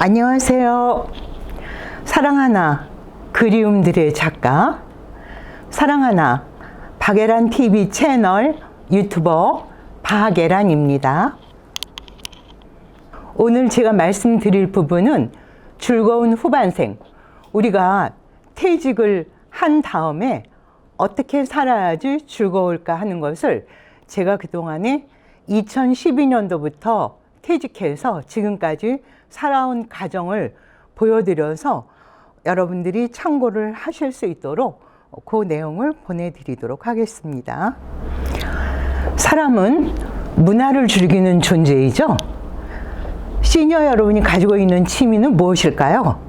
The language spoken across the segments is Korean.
안녕하세요. 사랑하나 그리움들의 작가 사랑하나 박예란 TV 채널 유튜버 박예란입니다. 오늘 제가 말씀드릴 부분은 즐거운 후반생, 우리가 퇴직을 한 다음에 어떻게 살아야지 즐거울까 하는 것을 제가 그동안에 2012년도부터 퇴직해서 지금까지 살아온 과정을 보여드려서 여러분들이 참고를 하실 수 있도록 그 내용을 보내드리도록 하겠습니다. 사람은 문화를 즐기는 존재이죠. 시니어 여러분이 가지고 있는 취미는 무엇일까요?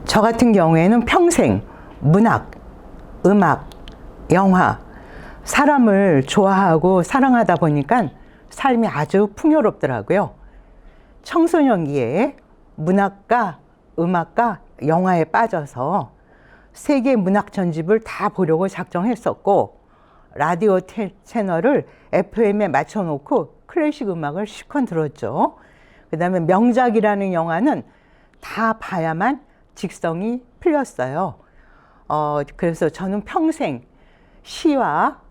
저 같은 경우에는 평생 문학, 음악, 영화, 사람을 좋아하고 사랑하다 보니까 삶이 아주 풍요롭더라고요. 청소년기에 문학과 음악과 영화에 빠져서 세계 문학 전집을 다 보려고 작정했었고, 라디오 채널을 FM에 맞춰놓고 클래식 음악을 실컷 들었죠. 그 다음에 명작이라는 영화는 다 봐야만 직성이 풀렸어요. 그래서 저는 평생 시와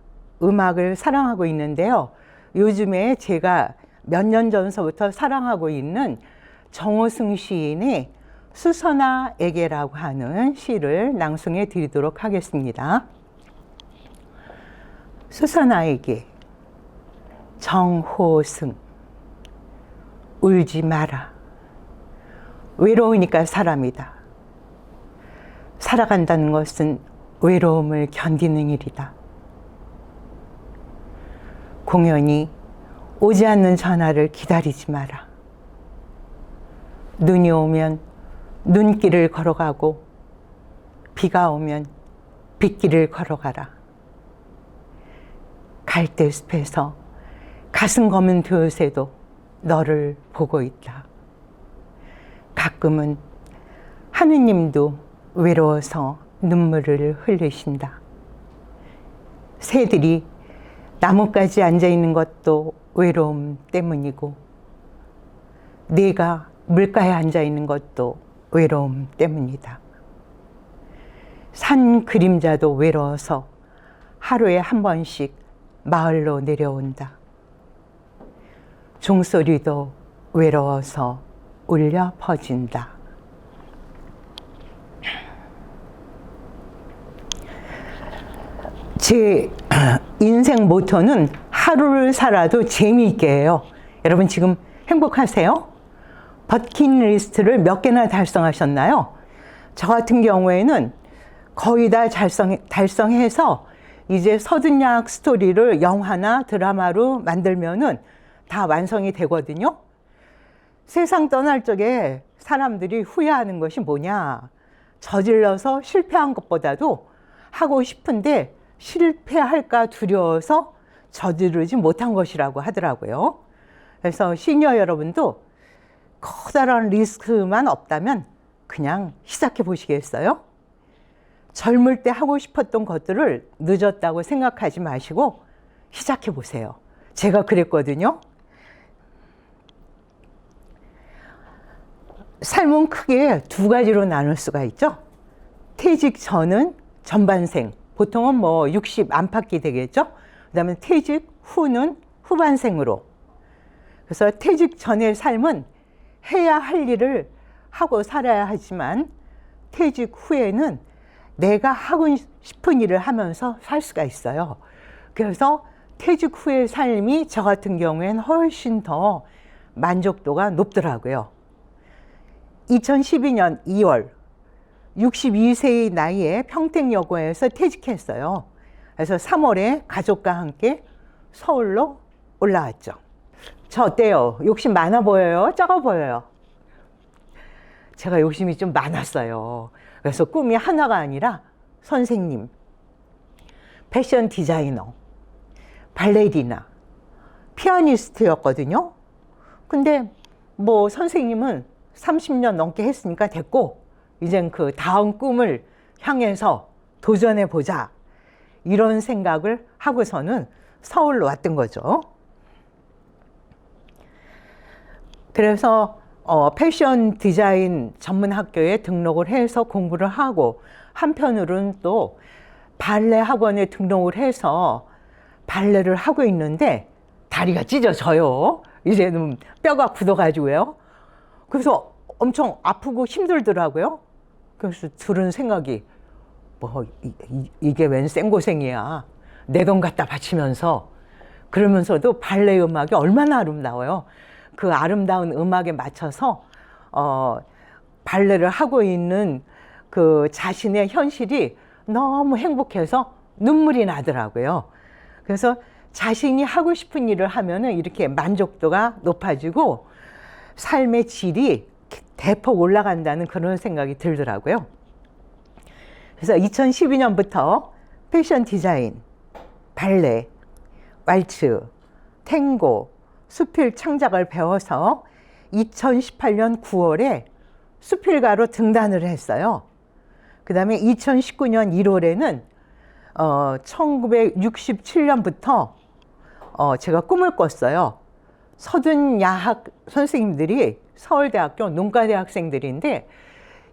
음악을 사랑하고 있는데요. 요즘에 제가 몇 년 전서부터 사랑하고 있는 정호승 시인의 수선화에게라고 하는 시를 낭송해 드리도록 하겠습니다. 수선화에게. 정호승. 울지 마라. 외로우니까 사람이다. 살아간다는 것은 외로움을 견디는 일이다. 공연히 오지 않는 전화를 기다리지 마라. 눈이 오면 눈길을 걸어가고 비가 오면 빗길을 걸어가라. 갈대숲에서 가슴 검은 벼새도 너를 보고 있다. 가끔은 하느님도 외로워서 눈물을 흘리신다. 새들이 나뭇가지에 앉아 있는 것도 외로움 때문이고, 네가 물가에 앉아 있는 것도 외로움 때문이다. 산 그림자도 외로워서 하루에 한 번씩 마을로 내려온다. 종소리도 외로워서 울려 퍼진다. 제 인생 모토는 하루를 살아도 재미있게 해요. 여러분 지금 행복하세요? 버킷리스트를 몇 개나 달성하셨나요? 저 같은 경우에는 거의 다 달성해서 이제 서든야학 스토리를 영화나 드라마로 만들면은 다 완성이 되거든요. 세상 떠날 적에 사람들이 후회하는 것이 뭐냐? 저질러서 실패한 것보다도 하고 싶은데 실패할까 두려워서 저지르지 못한 것이라고 하더라고요. 그래서 시니어 여러분도 커다란 리스크만 없다면 그냥 시작해 보시겠어요? 젊을 때 하고 싶었던 것들을 늦었다고 생각하지 마시고 시작해 보세요. 제가 그랬거든요. 삶은 크게 두 가지로 나눌 수가 있죠. 퇴직 전은 전반생, 보통은 60 안팎이 되겠죠. 그 다음에 퇴직 후는 후반생으로. 그래서 퇴직 전의 삶은 해야 할 일을 하고 살아야 하지만, 퇴직 후에는 내가 하고 싶은 일을 하면서 살 수가 있어요. 그래서 퇴직 후의 삶이 저 같은 경우에는 훨씬 더 만족도가 높더라고요. 2012년 2월 62세의 나이에 평택여고에서 퇴직했어요. 그래서 3월에 가족과 함께 서울로 올라왔죠. 저 어때요? 욕심 많아 보여요? 적어 보여요? 제가 욕심이 좀 많았어요. 그래서 꿈이 하나가 아니라 선생님, 패션 디자이너, 발레리나, 피아니스트였거든요. 근데 선생님은 30년 넘게 했으니까 됐고, 이젠 그 다음 꿈을 향해서 도전해 보자, 이런 생각을 하고서는 서울로 왔던 거죠. 그래서 패션 디자인 전문 학교에 등록을 해서 공부를 하고, 한편으로는 또 발레 학원에 등록을 해서 발레를 하고 있는데 다리가 찢어져요. 이제는 뼈가 굳어가지고요. 그래서 엄청 아프고 힘들더라고요. 그래서 들은 생각이, 뭐 이게 웬 생고생이야. 내 돈 갖다 바치면서. 그러면서도 발레 음악이 얼마나 아름다워요. 그 아름다운 음악에 맞춰서 발레를 하고 있는 그 자신의 현실이 너무 행복해서 눈물이 나더라고요. 그래서 자신이 하고 싶은 일을 하면은 이렇게 만족도가 높아지고 삶의 질이 대폭 올라간다는 그런 생각이 들더라고요. 그래서 2012년부터 패션 디자인, 발레, 왈츠, 탱고, 수필 창작을 배워서 2018년 9월에 수필가로 등단을 했어요. 그 다음에 2019년 1월에는 1967년부터 제가 꿈을 꿨어요. 서둔야학 선생님들이 서울대학교 농가대학생들인데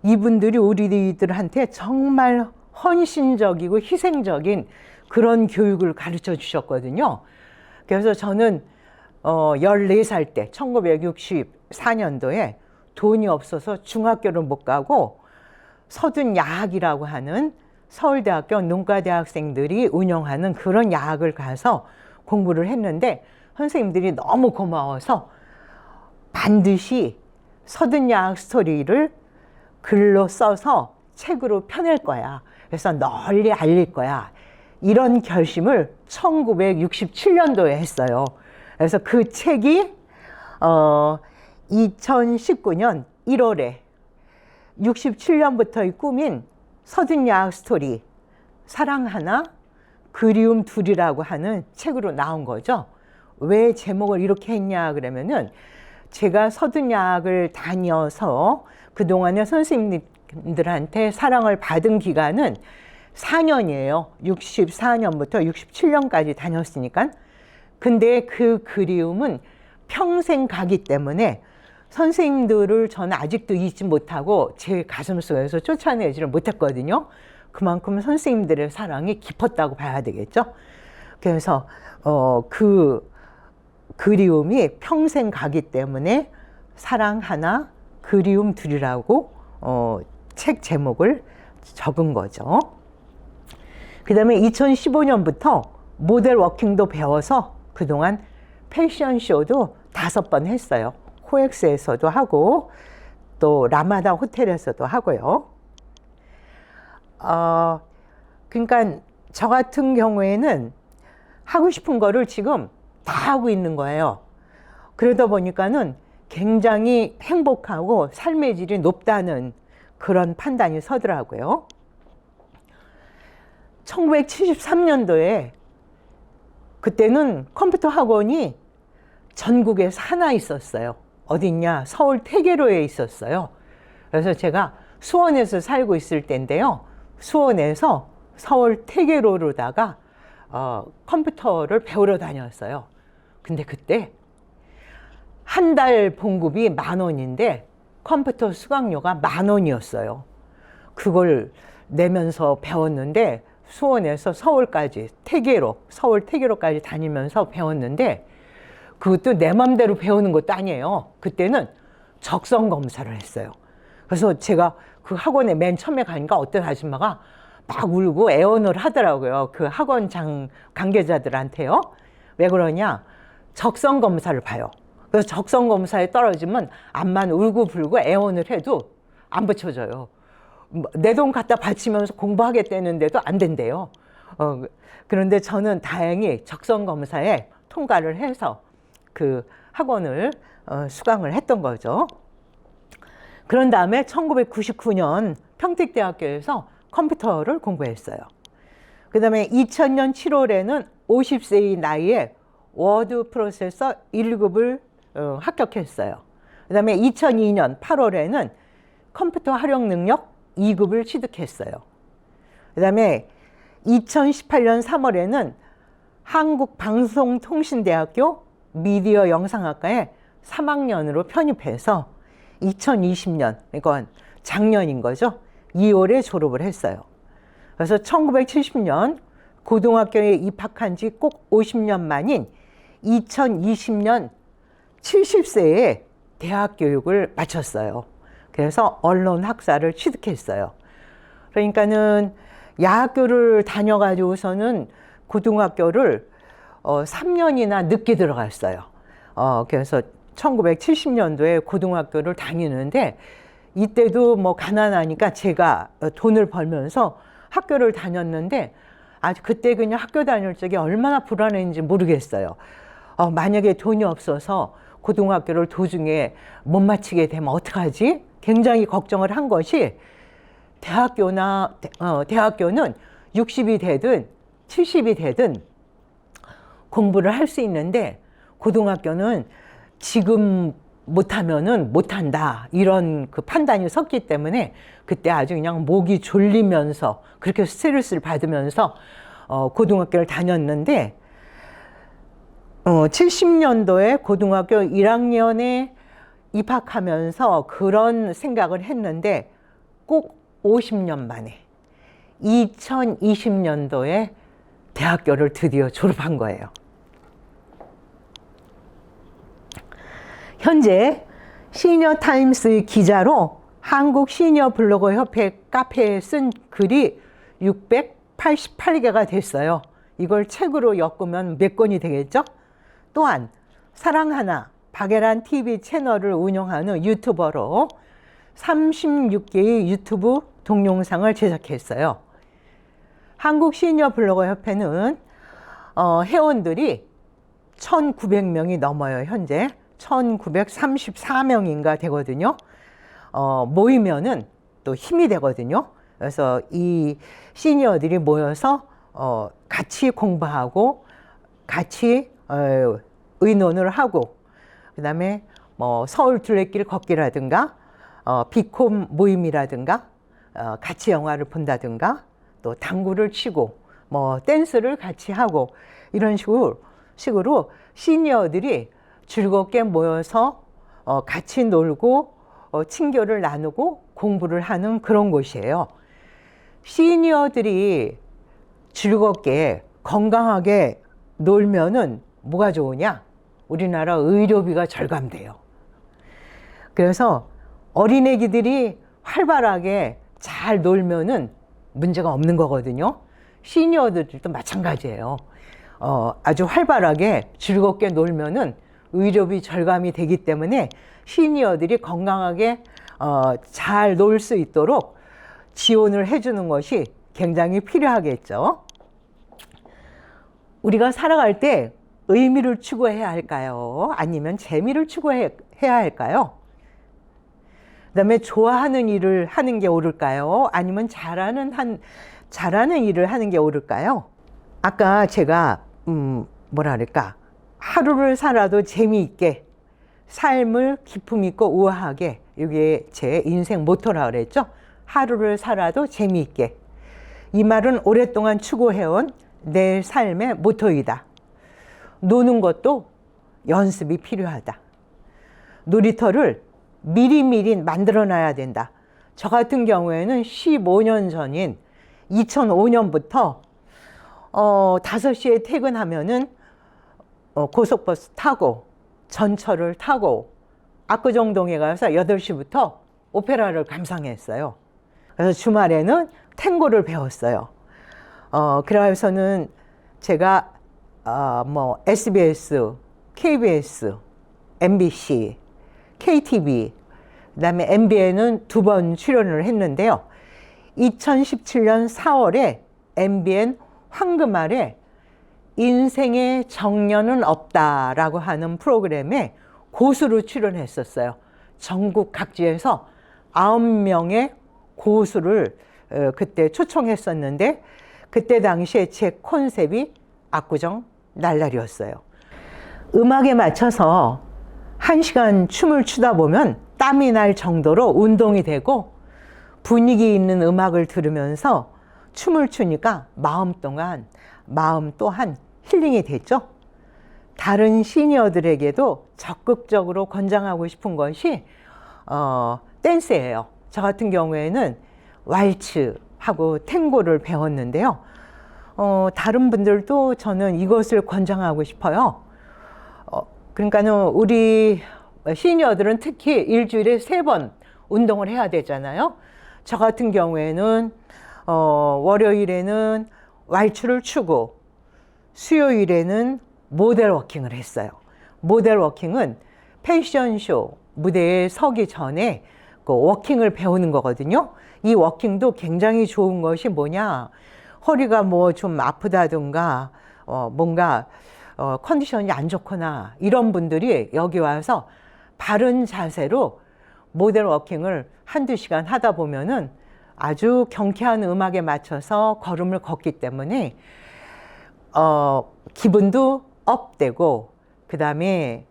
이분들이 우리들한테 정말 헌신적이고 희생적인 그런 교육을 가르쳐 주셨거든요. 그래서 저는 14살 때 1964년도에 돈이 없어서 중학교를 못 가고 서둔야학이라고 하는 서울대학교 농가대학생들이 운영하는 그런 야학을 가서 공부를 했는데 선생님들이 너무 고마워서 반드시 서둔야학 스토리를 글로 써서 책으로 펴낼 거야. 그래서 널리 알릴 거야. 이런 결심을 1967년도에 했어요. 그래서 그 책이 2019년 1월에 67년부터의 꿈인 서둔야학 스토리 사랑 하나 그리움 둘이라고 하는 책으로 나온 거죠. 왜 제목을 이렇게 했냐 그러면은 제가 서둔야학을 다녀서 그동안에 선생님들한테 사랑을 받은 기간은 4년이에요. 64년부터 67년까지 다녔으니까. 근데 그 그리움은 평생 가기 때문에 선생님들을 저는 아직도 잊지 못하고 제 가슴 속에서 쫓아내지를 못했거든요. 그만큼 선생님들의 사랑이 깊었다고 봐야 되겠죠. 그래서 그 그리움이 평생 가기 때문에 사랑 하나 그리움 둘이라고 책 제목을 적은 거죠. 그 다음에 2015년부터 모델 워킹도 배워서 그동안 패션쇼도 5번 했어요. 코엑스에서도 하고 또 라마다 호텔에서도 하고요. 그러니까 저 같은 경우에는 하고 싶은 거를 지금 다 하고 있는 거예요. 그러다 보니까는 굉장히 행복하고 삶의 질이 높다는 그런 판단이 서더라고요. 1973년도에 그때는 컴퓨터 학원이 전국에서 하나 있었어요. 어딨냐? 서울 태계로에 있었어요. 그래서 제가 수원에서 살고 있을 때인데요. 수원에서 서울 태계로로다가 컴퓨터를 배우러 다녔어요. 근데 그때 한 달 봉급이 10,000원인데 컴퓨터 수강료가 10,000원이었어요. 그걸 내면서 배웠는데 수원에서 서울까지 서울 태계로까지 다니면서 배웠는데 그것도 내 맘대로 배우는 것도 아니에요. 그때는 적성 검사를 했어요. 그래서 제가 그 학원에 맨 처음에 가니까 어떤 아줌마가 막 울고 애원을 하더라고요. 그 학원장 관계자들한테요. 왜 그러냐? 적성 검사를 봐요. 그래서 적성 검사에 떨어지면 암만 울고 불고 애원을 해도 안 붙여줘요. 내 돈 갖다 바치면서 공부하겠다는데도 안 된대요. 그런데 저는 다행히 적성 검사에 통과를 해서 그 학원을 수강을 했던 거죠. 그런 다음에 1999년 평택대학교에서 컴퓨터를 공부했어요. 그 다음에 2000년 7월에는 50세의 나이에 워드 프로세서 1급을 합격했어요. 그 다음에 2002년 8월에는 컴퓨터 활용 능력 2급을 취득했어요. 그 다음에 2018년 3월에는 한국방송통신대학교 미디어 영상학과에 3학년으로 편입해서 2020년, 이건 작년인 거죠. 2월에 졸업을 했어요. 그래서 1970년 고등학교에 입학한 지 꼭 50년 만인 2020년 70세에 대학 교육을 마쳤어요. 그래서 언론 학사를 취득했어요. 그러니까는 야학교를 다녀가지고서는 고등학교를 3년이나 늦게 들어갔어요. 그래서 1970년도에 고등학교를 다니는데 이때도 뭐 가난하니까 제가 돈을 벌면서 학교를 다녔는데 아주 그때 그냥 학교 다닐 적에 얼마나 불안했는지 모르겠어요. 만약에 돈이 없어서 고등학교를 도중에 못 마치게 되면 어떡하지? 굉장히 걱정을 한 것이 대학교는 60이 되든 70이 되든 공부를 할 수 있는데 고등학교는 지금 못하면은 못한다 이런 그 판단이 섰기 때문에 그때 아주 그냥 목이 졸리면서 그렇게 스트레스를 받으면서 고등학교를 다녔는데 70년도에 고등학교 1학년에 입학하면서 그런 생각을 했는데 꼭 50년 만에 2020년도에 대학교를 드디어 졸업한 거예요. 현재 시니어타임스 기자로 한국 시니어 블로거 협회 카페에 쓴 글이 688개가 됐어요. 이걸 책으로 엮으면 몇 권이 되겠죠? 또한 사랑하나 박예란 TV 채널을 운영하는 유튜버로 36개의 유튜브 동영상을 제작했어요. 한국 시니어 블로거 협회는 회원들이 1,900명이 넘어요. 현재 1,934명인가 되거든요. 모이면은 또 힘이 되거든요. 그래서 이 시니어들이 모여서 같이 공부하고 같이 의논을 하고 그다음에 뭐 서울 둘레길 걷기라든가 비콤 모임이라든가 같이 영화를 본다든가 또 당구를 치고 뭐 댄스를 같이 하고 이런 식으로 시니어들이 즐겁게 모여서 같이 놀고 친교를 나누고 공부를 하는 그런 곳이에요. 시니어들이 즐겁게 건강하게 놀면은 뭐가 좋으냐? 우리나라 의료비가 절감돼요. 그래서 어린애기들이 활발하게 잘 놀면은 문제가 없는 거거든요. 시니어들도 마찬가지예요. 아주 활발하게 즐겁게 놀면은 의료비 절감이 되기 때문에 시니어들이 건강하게 잘 놀 수 있도록 지원을 해주는 것이 굉장히 필요하겠죠. 우리가 살아갈 때 의미를 추구해야 할까요? 아니면 재미를 추구해야 할까요? 그다음에 좋아하는 일을 하는 게 옳을까요? 아니면 잘하는 일을 하는 게 옳을까요? 아까 제가 뭐랄까 하루를 살아도 재미있게 삶을 기품 있고 우아하게 이게 제 인생 모토라 그랬죠. 하루를 살아도 재미있게 이 말은 오랫동안 추구해온 내 삶의 모토이다. 노는 것도 연습이 필요하다. 놀이터를 미리미리 만들어놔야 된다. 저 같은 경우에는 15년 전인 2005년부터 5시에 퇴근하면은 고속버스 타고 전철을 타고 압구정동에 가서 8시부터 오페라를 감상했어요. 그래서 주말에는 탱고를 배웠어요. 그래서는 제가 SBS, KBS, MBC, KTV, 그다음에 MBN은 2번 출연을 했는데요. 2017년 4월에 MBN 황금알에 인생의 정년은 없다라고 하는 프로그램에 고수로 출연했었어요. 전국 각지에서 9명의 고수를 그때 초청했었는데 그때 당시에 제 컨셉이 압구정 날라리였어요. 음악에 맞춰서 1시간 춤을 추다 보면 땀이 날 정도로 운동이 되고 분위기 있는 음악을 들으면서 춤을 추니까 마음 또한 힐링이 됐죠. 다른 시니어들에게도 적극적으로 권장하고 싶은 것이 댄스예요. 저 같은 경우에는 왈츠하고 탱고를 배웠는데요. 다른 분들도 저는 이것을 권장하고 싶어요. 그러니까는 우리 시니어들은 특히 일주일에 3번 운동을 해야 되잖아요. 저 같은 경우에는 월요일에는 왈츠를 추고 수요일에는 모델 워킹을 했어요. 모델 워킹은 패션쇼 무대에 서기 전에 그 워킹을 배우는 거거든요. 이 워킹도 굉장히 좋은 것이 뭐냐, 허리가 뭐 좀 아프다든가 뭔가 컨디션이 안 좋거나 이런 분들이 여기 와서 바른 자세로 모델 워킹을 한두 시간 하다 보면은 아주 경쾌한 음악에 맞춰서 걸음을 걷기 때문에 기분도 업되고, 그 다음에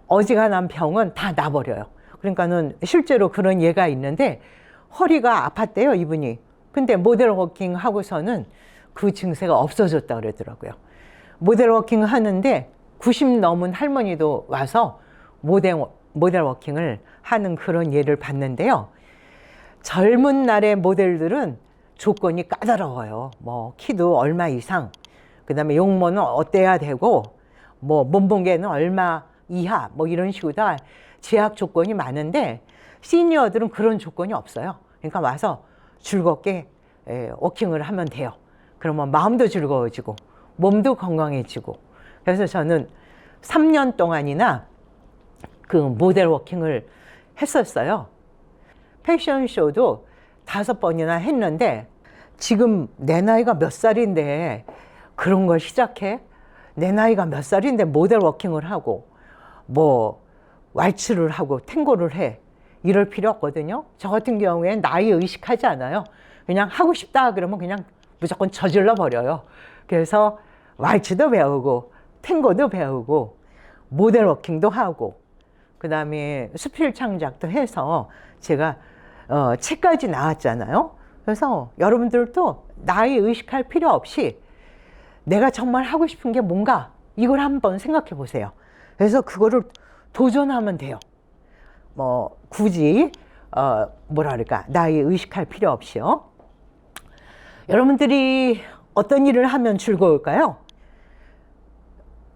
어지간한 병은 다 나버려요. 그러니까는 실제로 그런 예가 있는데 허리가 아팠대요, 이분이. 근데 모델 워킹 하고서는 그 증세가 없어졌다 그러더라고요. 모델 워킹 하는데 90 넘은 할머니도 와서 모델 워킹을 하는 그런 예를 봤는데요. 젊은 날의 모델들은 조건이 까다로워요. 뭐 키도 얼마 이상, 그 다음에 용모는 어때야 되고, 뭐 몸무게는 얼마 이하, 뭐 이런 식으로 다 제약 조건이 많은데 시니어들은 그런 조건이 없어요. 그러니까 와서 즐겁게 워킹을 하면 돼요. 그러면 마음도 즐거워지고 몸도 건강해지고. 그래서 저는 3년 동안이나 그 모델 워킹을 했었어요. 패션쇼도 5번이나 했는데 지금 내 나이가 몇 살인데 그런 걸 시작해? 내 나이가 몇 살인데 모델 워킹을 하고 뭐 왈츠를 하고 탱고를 해? 이럴 필요 없거든요. 저 같은 경우엔 나이 의식하지 않아요. 그냥 하고 싶다 그러면 그냥 무조건 저질러 버려요. 그래서 왈츠도 배우고 탱고도 배우고 모델 워킹도 하고, 그 다음에 수필 창작도 해서 제가 책까지 나왔잖아요. 그래서 여러분들도 나이 의식할 필요 없이 내가 정말 하고 싶은 게 뭔가 이걸 한번 생각해 보세요. 그래서 그거를 도전하면 돼요. 뭐 굳이 뭐라 그럴까, 나이 의식할 필요 없이요. 여러분들이 어떤 일을 하면 즐거울까요?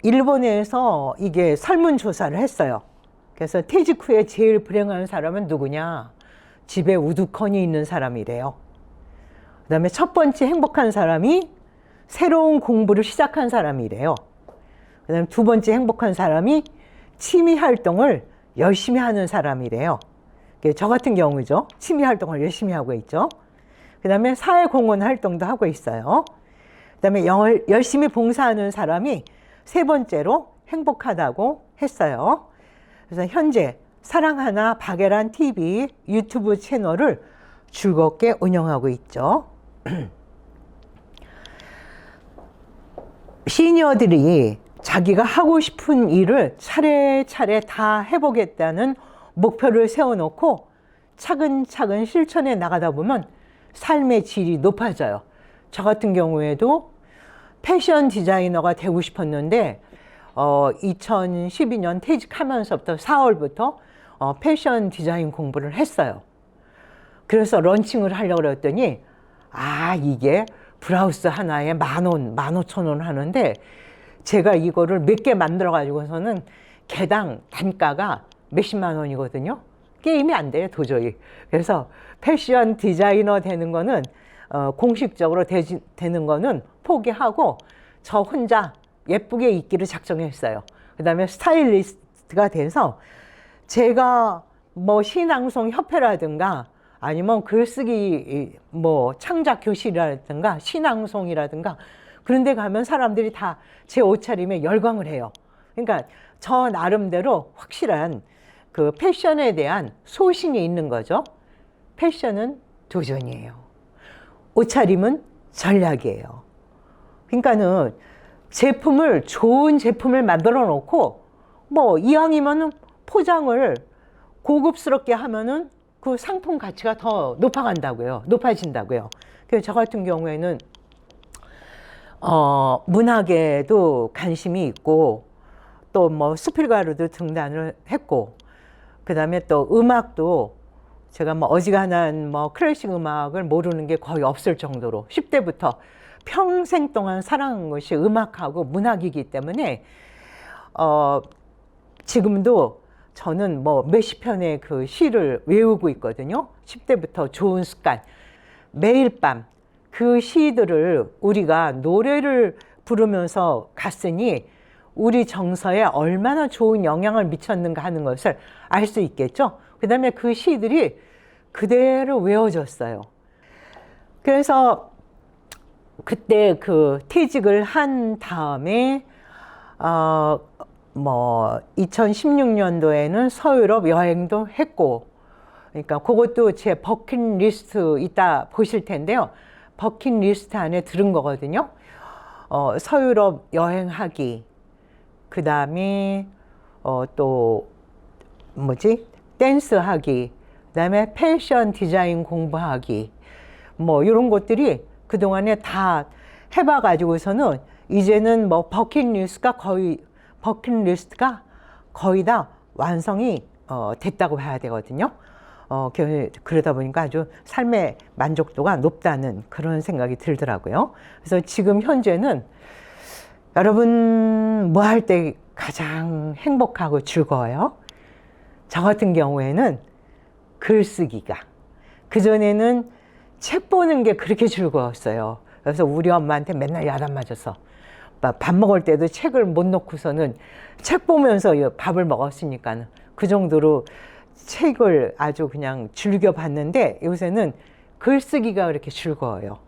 일본에서 이게 설문조사를 했어요. 그래서 퇴직 후에 제일 불행한 사람은 누구냐? 집에 우두커니 있는 사람이래요. 그 다음에 첫 번째 행복한 사람이 새로운 공부를 시작한 사람이래요. 그 다음에 두 번째 행복한 사람이 취미 활동을 열심히 하는 사람이래요. 저 같은 경우죠. 취미 활동을 열심히 하고 있죠. 그 다음에 사회공헌 활동도 하고 있어요. 그 다음에 열심히 봉사하는 사람이 세 번째로 행복하다고 했어요. 그래서 현재 사랑하나 박예란 TV 유튜브 채널을 즐겁게 운영하고 있죠. 시니어들이 자기가 하고 싶은 일을 차례차례 다 해보겠다는 목표를 세워놓고 차근차근 실천해 나가다 보면 삶의 질이 높아져요. 저 같은 경우에도 패션 디자이너가 되고 싶었는데 2012년 퇴직하면서부터 4월부터 패션 디자인 공부를 했어요. 그래서 런칭을 하려고 그랬더니 이게 브라우스 하나에 10,000원, 15,000원 하는데 제가 이거를 몇 개 만들어 가지고서는 개당 단가가 몇십만 원이거든요. 게임이 안 돼요, 도저히. 그래서 패션 디자이너 되는 거는 공식적으로 되는 거는 포기하고 저 혼자 예쁘게 입기를 작정했어요. 그 다음에 스타일리스트가 돼서 제가 뭐 시낭송 협회라든가 아니면 글쓰기 뭐 창작 교실이라든가 시낭송이라든가 그런 데 가면 사람들이 다 제 옷차림에 열광을 해요. 그러니까 저 나름대로 확실한 그 패션에 대한 소신이 있는 거죠. 패션은 도전이에요. 옷차림은 전략이에요. 그러니까는 좋은 제품을 만들어 놓고 뭐 이왕이면은 포장을 고급스럽게 하면은 그 상품 가치가 더 높아진다고요. 그래서 저 같은 경우에는 문학에도 관심이 있고 또 뭐 수필가로도 등단을 했고, 그다음에 또 음악도 제가 뭐 어지간한 뭐 클래식 음악을 모르는 게 거의 없을 정도로 10대부터 평생 동안 사랑한 것이 음악하고 문학이기 때문에 지금도 저는 뭐 몇십 편의 그 시를 외우고 있거든요. 10대부터 좋은 습관. 매일 밤 그 시들을 우리가 노래를 부르면서 갔으니 우리 정서에 얼마나 좋은 영향을 미쳤는가 하는 것을 알 수 있겠죠. 그 다음에 그 시들이 그대로 외워졌어요. 그래서 그때 그 퇴직을 한 다음에 뭐 2016년도에는 서유럽 여행도 했고, 그러니까 그것도 제 버킷리스트 이따 보실 텐데요. 버킷리스트 안에 들은 거거든요. 서유럽 여행하기, 그 다음에 또 뭐지? 댄스하기, 그 다음에 패션 디자인 공부하기, 뭐 이런 것들이 그동안에 다 해봐가지고서는 이제는 뭐 버킷리스트가 거의 다 완성이 됐다고 봐야 되거든요. 그러다 보니까 아주 삶의 만족도가 높다는 그런 생각이 들더라고요. 그래서 지금 현재는 여러분 뭐 할 때 가장 행복하고 즐거워요? 저 같은 경우에는 글쓰기가. 그전에는 책 보는 게 그렇게 즐거웠어요. 그래서 우리 엄마한테 맨날 야단 맞아서 밥 먹을 때도 책을 못 놓고서는 책 보면서 밥을 먹었으니까 그 정도로 책을 아주 그냥 즐겨 봤는데 요새는 글쓰기가 그렇게 즐거워요.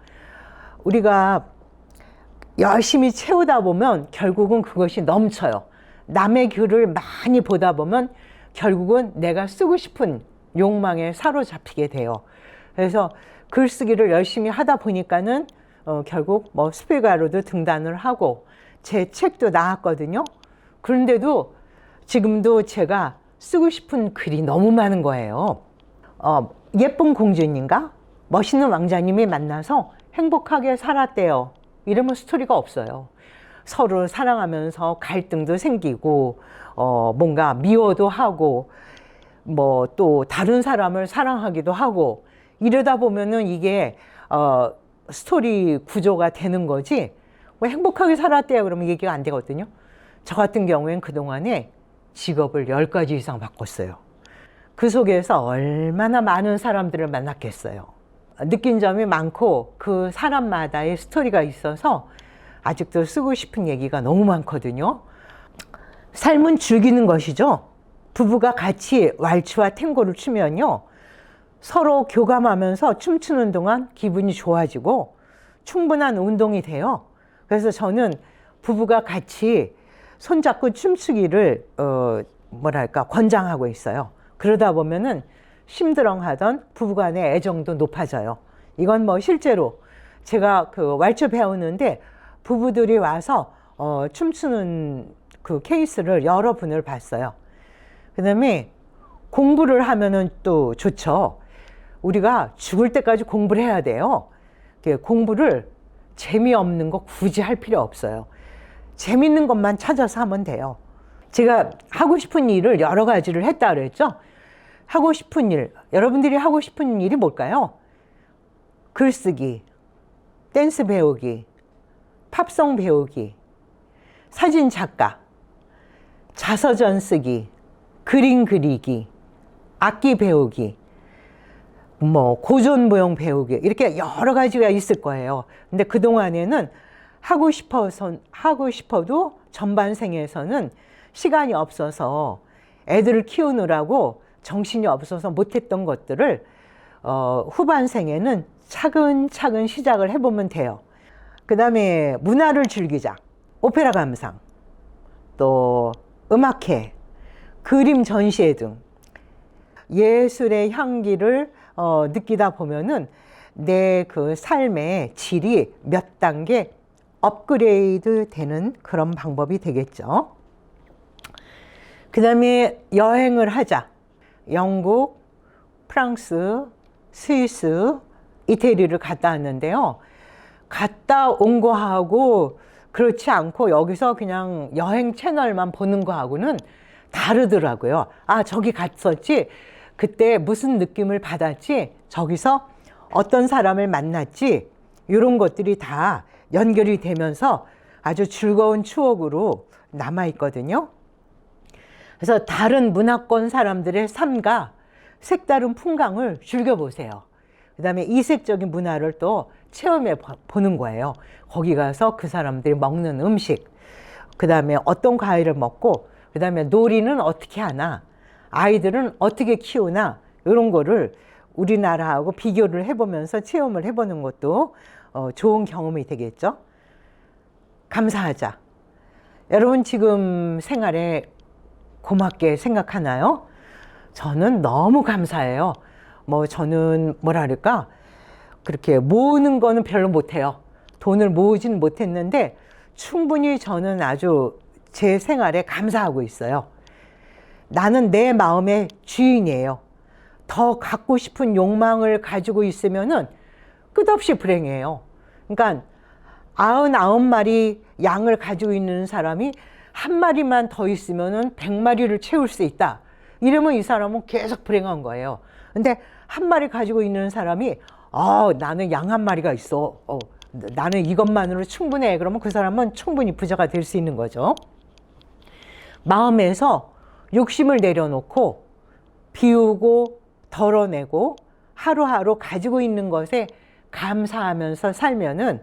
우리가 열심히 채우다 보면 결국은 그것이 넘쳐요. 남의 글을 많이 보다 보면 결국은 내가 쓰고 싶은 욕망에 사로잡히게 돼요. 그래서 글쓰기를 열심히 하다 보니까는 결국 뭐 스필가로도 등단을 하고 제 책도 나왔거든요. 그런데도 지금도 제가 쓰고 싶은 글이 너무 많은 거예요. 예쁜 공주님과 멋있는 왕자님이 만나서 행복하게 살았대요. 이러면 스토리가 없어요. 서로 사랑하면서 갈등도 생기고 뭔가 미워도 하고 뭐 또 다른 사람을 사랑하기도 하고 이러다 보면은 이게 스토리 구조가 되는 거지 뭐 행복하게 살았대요 그러면 얘기가 안 되거든요. 저 같은 경우엔 그동안에 직업을 10가지 이상 바꿨어요. 그 속에서 얼마나 많은 사람들을 만났겠어요. 느낀 점이 많고 그 사람마다의 스토리가 있어서 아직도 쓰고 싶은 얘기가 너무 많거든요. 삶은 즐기는 것이죠. 부부가 같이 왈츠와 탱고를 추면요. 서로 교감하면서 춤추는 동안 기분이 좋아지고 충분한 운동이 돼요. 그래서 저는 부부가 같이 손잡고 춤추기를 권장하고 있어요. 그러다 보면은 심드렁하던 부부간의 애정도 높아져요. 이건 뭐 실제로 제가 그 왈츠 배우는데 부부들이 와서 춤추는 그 케이스를 여러 분을 봤어요. 그다음에 공부를 하면은 또 좋죠. 우리가 죽을 때까지 공부를 해야 돼요. 공부를 재미없는 거 굳이 할 필요 없어요. 재밌는 것만 찾아서 하면 돼요. 제가 하고 싶은 일을 여러 가지를 했다 그랬죠. 하고 싶은 일, 여러분들이 하고 싶은 일이 뭘까요? 글쓰기, 댄스 배우기, 팝송 배우기, 사진 작가, 자서전 쓰기, 그림 그리기, 악기 배우기, 뭐 고전무용 배우기 이렇게 여러 가지가 있을 거예요. 근데 그동안에는 하고 싶어도 전반생에서는 시간이 없어서 애들을 키우느라고 정신이 없어서 못했던 것들을 후반생에는 차근차근 시작을 해보면 돼요. 그 다음에 문화를 즐기자. 오페라 감상, 또 음악회, 그림 전시회 등 예술의 향기를 느끼다 보면은 내 그 삶의 질이 몇 단계 업그레이드 되는 그런 방법이 되겠죠. 그 다음에 여행을 하자. 영국, 프랑스, 스위스, 이태리를 갔다 왔는데요. 갔다 온 거하고 그렇지 않고 여기서 그냥 여행 채널만 보는 거하고는 다르더라고요. 아, 저기 갔었지? 그때 무슨 느낌을 받았지? 저기서 어떤 사람을 만났지? 이런 것들이 다 연결이 되면서 아주 즐거운 추억으로 남아있거든요. 그래서 다른 문화권 사람들의 삶과 색다른 풍광을 즐겨보세요. 그 다음에 이색적인 문화를 또 체험해 보는 거예요. 거기 가서 그 사람들이 먹는 음식, 그 다음에 어떤 과일을 먹고, 그 다음에 놀이는 어떻게 하나, 아이들은 어떻게 키우나, 이런 거를 우리나라하고 비교를 해보면서 체험을 해보는 것도 좋은 경험이 되겠죠. 감사하자. 여러분 지금 생활에 고맙게 생각하나요? 저는 너무 감사해요. 저는 뭐랄까, 그렇게 모으는 거는 별로 못해요. 돈을 모으지는 못했는데 충분히 저는 아주 제 생활에 감사하고 있어요. 나는 내 마음의 주인이에요. 더 갖고 싶은 욕망을 가지고 있으면은 끝없이 불행해요. 그러니까 99마리 양을 가지고 있는 사람이 한 마리만 더 있으면은 100마리를 채울 수 있다. 이러면 이 사람은 계속 불행한 거예요. 근데 한 마리 가지고 있는 사람이 나는 양 한 마리가 있어. 나는 이것만으로 충분해. 그러면 그 사람은 충분히 부자가 될 수 있는 거죠. 마음에서 욕심을 내려놓고 비우고 덜어내고 하루하루 가지고 있는 것에 감사하면서 살면은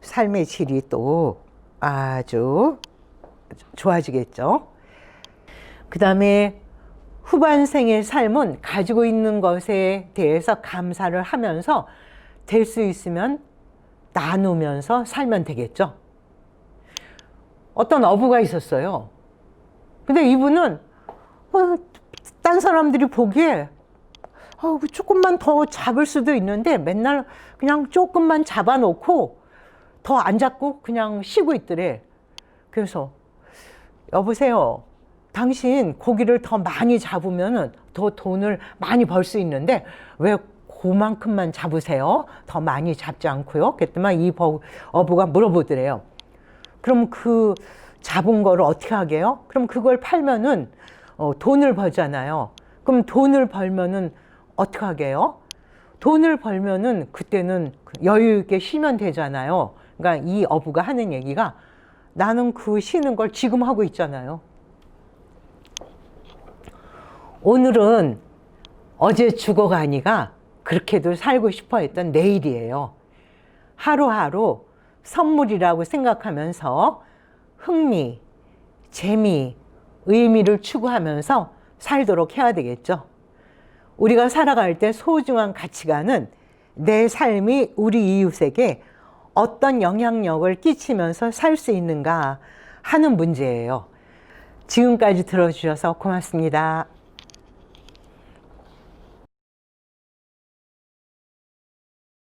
삶의 질이 또 아주 좋아지겠죠. 그 다음에 후반생의 삶은 가지고 있는 것에 대해서 감사를 하면서 될 수 있으면 나누면서 살면 되겠죠. 어떤 어부가 있었어요. 근데 이분은 딴 사람들이 보기에 조금만 더 잡을 수도 있는데 맨날 그냥 조금만 잡아놓고 더 안 잡고 그냥 쉬고 있더래. 그래서 여보세요. 당신 고기를 더 많이 잡으면 더 돈을 많이 벌 수 있는데 왜 그만큼만 잡으세요? 더 많이 잡지 않고요? 그랬더니 이 어부가 물어보더래요. 그럼 그 잡은 거를 어떻게 하게요? 그럼 그걸 팔면은 돈을 벌잖아요. 그럼 돈을 벌면은 어떻게 하게요? 돈을 벌면은 그때는 여유 있게 쉬면 되잖아요. 그러니까 이 어부가 하는 얘기가 나는 그 쉬는 걸 지금 하고 있잖아요. 오늘은 어제 죽어가니가 그렇게도 살고 싶어 했던 내일이에요. 하루하루 선물이라고 생각하면서 흥미, 재미, 의미를 추구하면서 살도록 해야 되겠죠. 우리가 살아갈 때 소중한 가치관은 내 삶이 우리 이웃에게 어떤 영향력을 끼치면서 살 수 있는가 하는 문제예요. 지금까지 들어주셔서 고맙습니다.